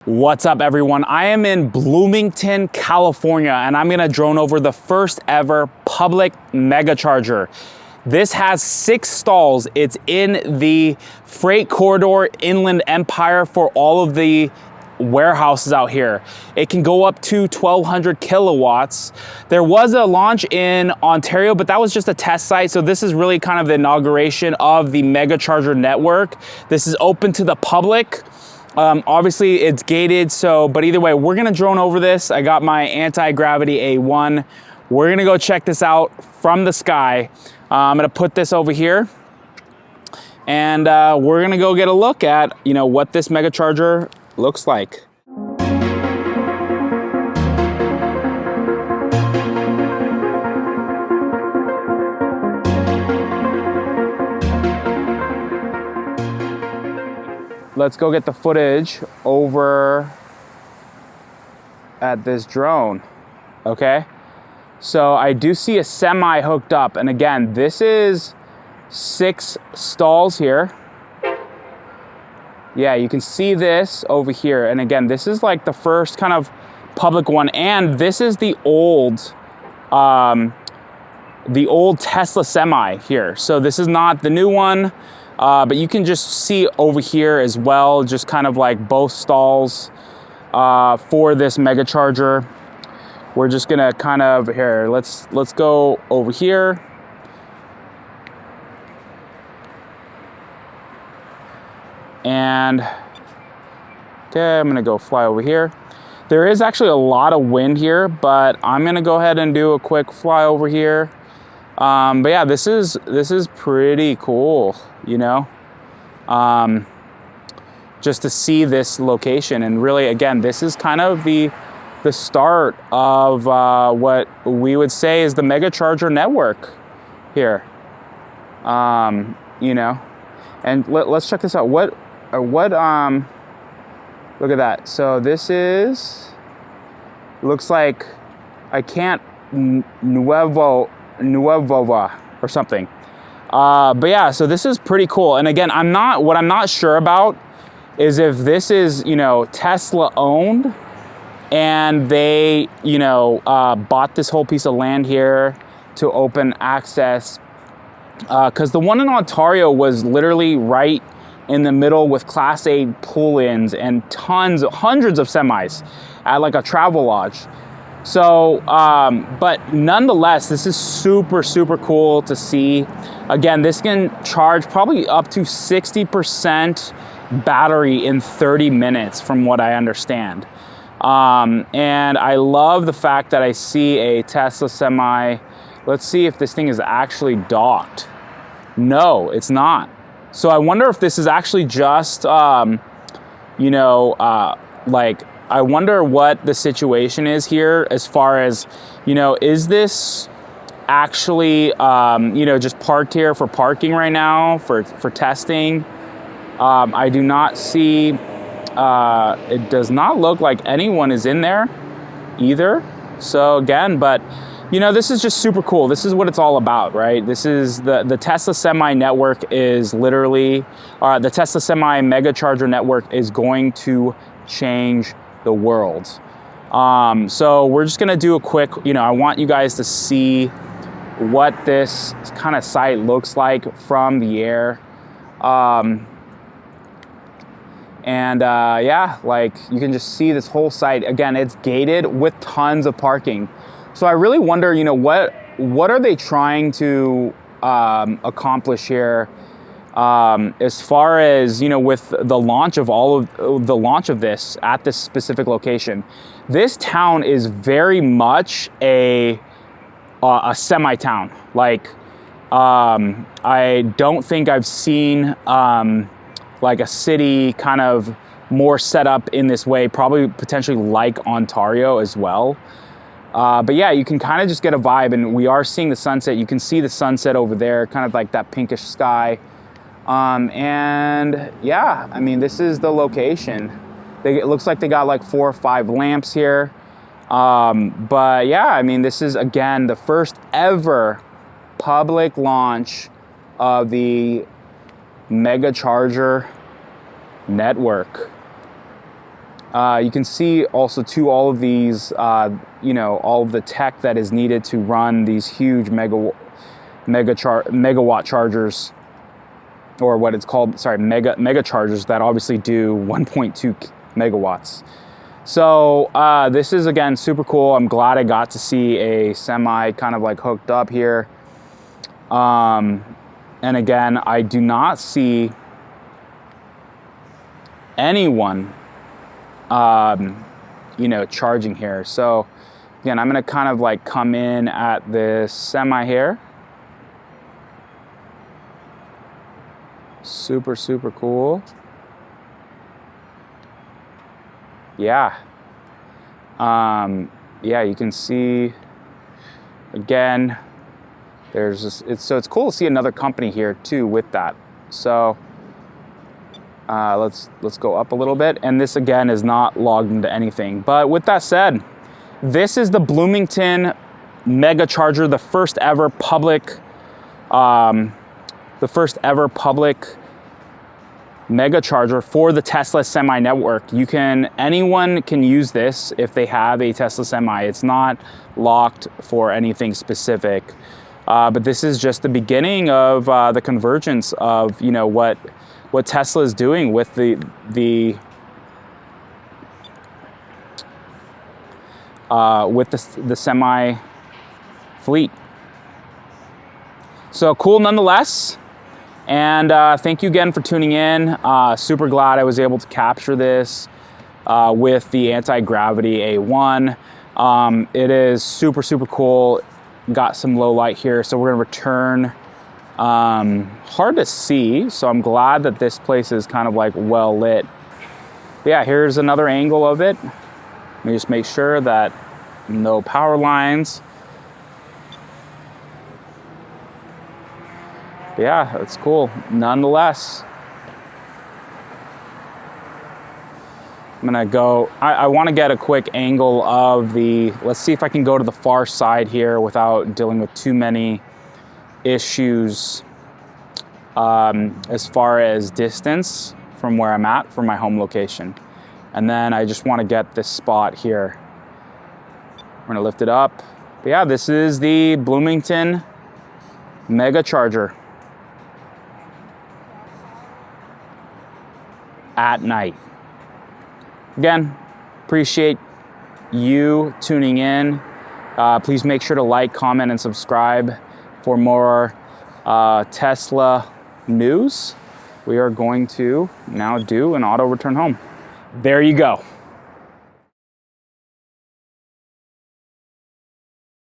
What's up, everyone? I am in Bloomington, California, and I'm gonna drone over the first ever public megacharger. This has 6 stalls. It's in the freight corridor Inland Empire for all of the warehouses out here. It can go up to 1200 kilowatts. There was a launch in Ontario, but that was just a test site. So this is really kind of the inauguration of the megacharger network. This is open to the public. Obviously it's gated, but either way, we're gonna drone over this. I got my anti-gravity A1. We're gonna go check this out from the sky. I'm gonna put this over here and we're gonna go get a look at, what this megacharger looks like. Let's go get the footage over at this drone, okay? So I do see a semi hooked up, and again, this is 6 stalls here. Yeah, you can see this over here, and again, this is like the first kind of public one, and this is the old Tesla semi here. So this is not the new one. But you can just see over here as well, just kind of like both stalls for this megacharger. We're just gonna kind of, let's go over here. And, okay, I'm gonna go fly over here. There is actually a lot of wind here, but I'm gonna go ahead and do a quick fly over here. But yeah, this is pretty cool, just to see this location. And really, again, this is kind of the start of what we would say is the megacharger network here. And let's check this out. What look at that. So this looks like, I can't, Nuevova or something. But yeah, so this is pretty cool. And again, what I'm not sure about is if this is, Tesla owned and they, bought this whole piece of land here to open access. Cause the one in Ontario was literally right in the middle with Class A pull-ins and hundreds of semis at like a travel lodge. So, but nonetheless, this is super, super cool to see. Again, this can charge probably up to 60% battery in 30 minutes from what I understand. And I love the fact that I see a Tesla semi. Let's see if this thing is actually docked. No, it's not. So I wonder if this is actually just, I wonder what the situation is here as far as, is this actually, just parked here for parking right now for testing? I do not see, it does not look like anyone is in there either. So again, but this is just super cool. This is what it's all about, right? This is the Tesla semi network is literally, the Tesla semi megacharger network is going to change the world. So we're just gonna do a quick, I want you guys to see what this kind of site looks like from the air. Yeah, like you can just see this whole site. Again, it's gated with tons of parking. So I really wonder, what are they trying to accomplish here? As far as, with the launch of this at this specific location. This town is very much a semi-town. Like, I don't think I've seen, like a city kind of more set up in this way, probably potentially like Ontario as well. But yeah, you can kind of just get a vibe, and we are seeing the sunset. You can see the sunset over there, kind of like that pinkish sky. And yeah, I mean, this is the location. It looks like they got like 4 or 5 lamps here. But yeah, I mean, this is again the first ever public launch of the megacharger network. You can see also too all of these, you know, all of the tech that is needed to run these huge megawatt chargers, or what it's called, sorry, mega chargers that obviously do 1.2 megawatts. So this is, again, super cool. I'm glad I got to see a semi kind of like hooked up here. And again, I do not see anyone, you know, charging here. So again, I'm gonna kind of like come in at this semi here. Super, super cool. Yeah. Yeah, you can see, again, there's this, it's cool to see another company here too with that. So let's go up a little bit. And this again is not logged into anything. But with that said, this is the Bloomington Megacharger, the first ever public Megacharger for the Tesla Semi network. Anyone can use this if they have a Tesla Semi. It's not locked for anything specific, but this is just the beginning of the convergence of, you know, what Tesla is doing with the Semi fleet. So cool nonetheless. And thank you again for tuning in. Super glad I was able to capture this with the anti-gravity A1. It is super, super cool. Got some low light here, so we're gonna return. Hard to see, so I'm glad that this place is kind of like well lit. But yeah, here's another angle of it. Let me just make sure that no power lines. Yeah, that's cool nonetheless. I'm gonna go, I wanna get a quick angle of let's see if I can go to the far side here without dealing with too many issues as far as distance from where I'm at from my home location. And then I just wanna get this spot here. We're gonna lift it up. But yeah, this is the Bloomington Megacharger. At night. Again, appreciate you tuning in. Please make sure to like, comment, and subscribe for more Tesla news. We are going to now do an auto return home. There you go.